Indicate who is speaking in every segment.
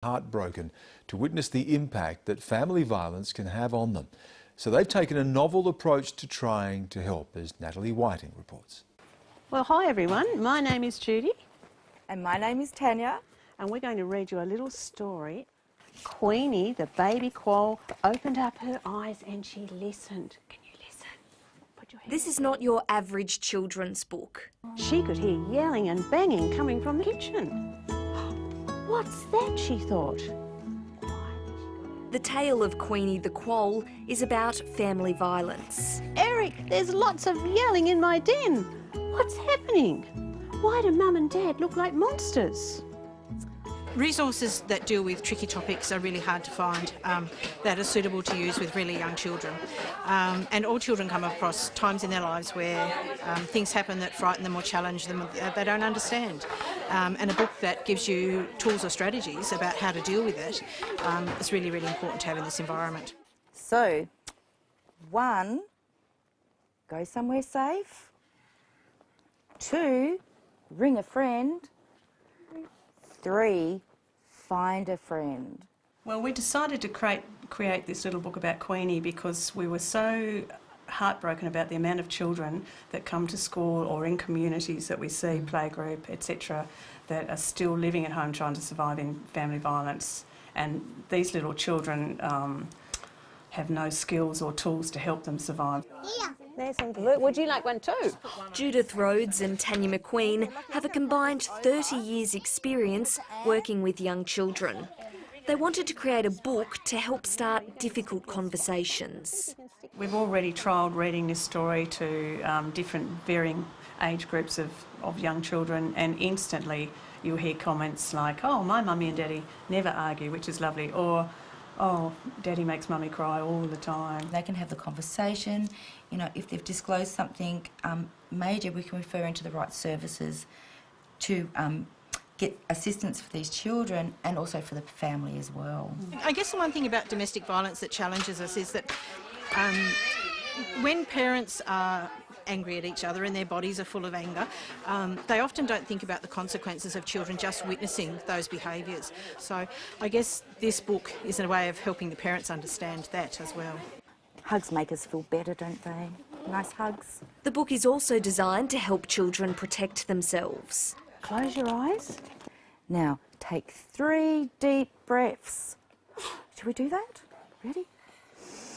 Speaker 1: Heartbroken to witness the impact that family violence can have on them. So they've taken a novel approach to trying to help, as Natalie Whiting reports.
Speaker 2: Well, hi everyone, my name is Judy.
Speaker 3: And my name is Tanya.
Speaker 2: And we're going to read you a little story. Queenie, the baby quoll, opened up her eyes and she listened. Can you listen? Put your hand
Speaker 4: This is not your average children's book.
Speaker 2: She could hear yelling and banging coming from the kitchen. What's that, she thought.
Speaker 4: The tale of Queenie the Quoll is about family violence.
Speaker 2: Eric, there's lots of yelling in my den. What's happening? Why do Mum and Dad look like monsters?
Speaker 5: Resources that deal with tricky topics are really hard to find that are suitable to use with really young children. And all children come across times in their lives where things happen that frighten them or challenge them that they don't understand. And a book that gives you tools or strategies about how to deal with it is really, really important to have in this environment.
Speaker 3: So, 1, go somewhere safe. 2, ring a friend. 3, find a friend.
Speaker 6: Well, we decided to create this little book about Queenie because we were so heartbroken about the amount of children that come to school or in communities that we see, playgroup, etc., that are still living at home trying to survive in family violence. And these little children have no skills or tools to help them survive.
Speaker 2: There's some glue. Would you like one too?
Speaker 4: Judith Rhodes and Tanya McQueen have a combined 30 years' experience working with young children. They wanted to create a book to help start difficult conversations.
Speaker 6: We've already trialled reading this story to different varying age groups of young children, and instantly you'll hear comments like, oh, my mummy and daddy never argue, which is lovely, or oh, daddy makes mummy cry all the time.
Speaker 7: They can have the conversation. You know, if they've disclosed something major, we can refer into the right services to get assistance for these children and also for the family as well.
Speaker 5: I guess the one thing about domestic violence that challenges us is that when parents are angry at each other and their bodies are full of anger, they often don't think about the consequences of children just witnessing those behaviours. So I guess this book is a way of helping the parents understand that as well.
Speaker 3: Hugs make us feel better, don't they? Nice hugs.
Speaker 4: The book is also designed to help children protect themselves.
Speaker 2: Close your eyes.
Speaker 3: Now, take 3 deep breaths. Should we do that? Ready?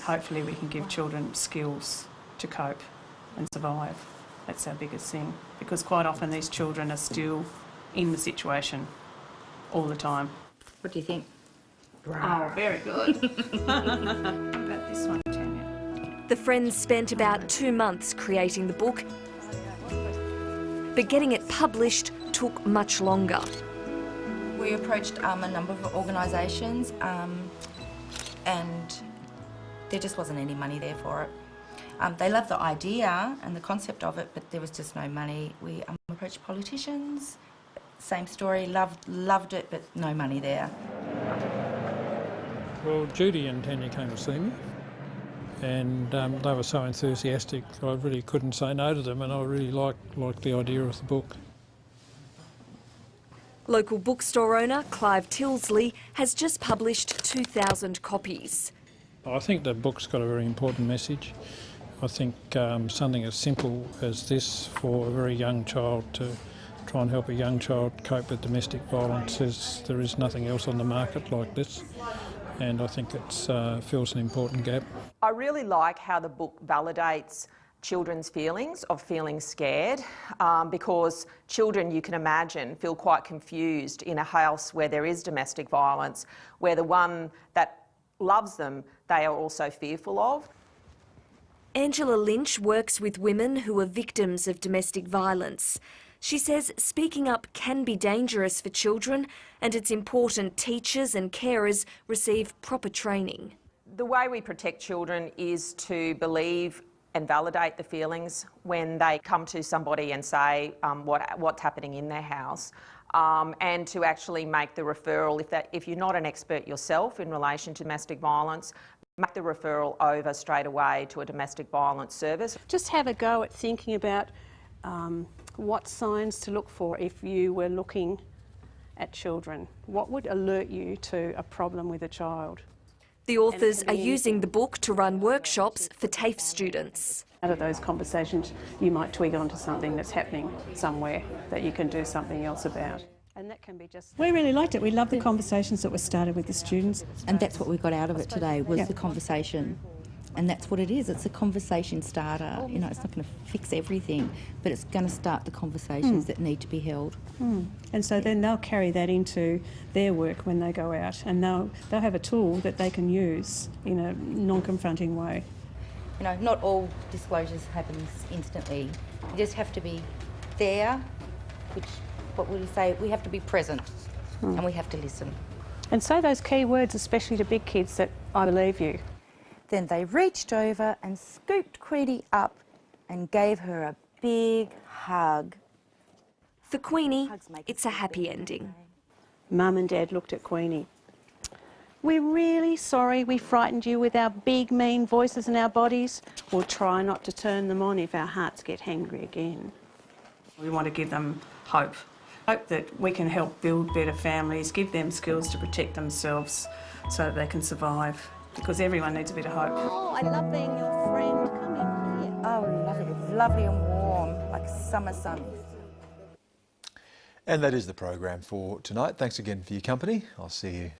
Speaker 6: Hopefully we can give children skills to cope and survive. That's our biggest thing, because quite often these children are still in the situation all the time.
Speaker 7: What do you think?
Speaker 6: Oh, very good. What about this one, Tanya?
Speaker 4: The friends spent about 2 months creating the book, but getting it published took much longer.
Speaker 7: We approached a number of organisations and there just wasn't any money there for it. They loved the idea and the concept of it, but there was just no money. We approached politicians, same story, loved it, but no money there.
Speaker 8: Well, Judy and Tanya came to see me, and they were so enthusiastic I really couldn't say no to them, and I really liked the idea of the book.
Speaker 4: Local bookstore owner Clive Tilsley has just published 2,000 copies.
Speaker 8: I think the book's got a very important message. I think something as simple as this for a very young child to try and help a young child cope with domestic violence, there is nothing else on the market like this, and I think it fills an important gap.
Speaker 9: I really like how the book validates children's feelings of feeling scared, because children, you can imagine, feel quite confused in a house where there is domestic violence, where the one that loves them, they are also fearful of.
Speaker 4: Angela Lynch works with women who are victims of domestic violence. She says speaking up can be dangerous for children, and it's important teachers and carers receive proper training.
Speaker 9: The way we protect children is to believe and validate the feelings when they come to somebody and say what's happening in their house, and to actually make the referral. If you're not an expert yourself in relation to domestic violence, make the referral over straight away to a domestic violence service.
Speaker 2: Just have a go at thinking about what signs to look for if you were looking at children? What would alert you to a problem with a child?
Speaker 4: The authors are using the book to run workshops for TAFE students.
Speaker 2: Out of those conversations, you might twig onto something that's happening somewhere that you can do something else about. And that can be just...
Speaker 10: We really liked it. We loved the conversations that were started with the students.
Speaker 11: And that's what we got out of it today, was the conversation. And that's what it is. It's a conversation starter. You know, it's not going to fix everything, but it's going to start the conversations that need to be held.
Speaker 10: And so then they'll carry that into their work when they go out, and they'll have a tool that they can use in a non-confronting way.
Speaker 11: You know, not all disclosures happens instantly. You just have to be there, which, what would you say, we have to be present and we have to listen.
Speaker 2: And say those key words, especially to big kids, that I believe you.
Speaker 11: Then they reached over and scooped Queenie up and gave her a big hug.
Speaker 4: For Queenie, it's a happy ending.
Speaker 2: Mum and Dad looked at Queenie. We're really sorry we frightened you with our big, mean voices and our bodies. We'll try not to turn them on if our hearts get hangry again.
Speaker 6: We want to give them hope. Hope that we can help build better families, give them skills to protect themselves so that they can survive. Because everyone needs a bit of hope.
Speaker 2: Oh, I love being your friend. Come in here.
Speaker 11: Oh, lovely. It's lovely and warm, like summer sun.
Speaker 1: And that is the program for tonight. Thanks again for your company. I'll see you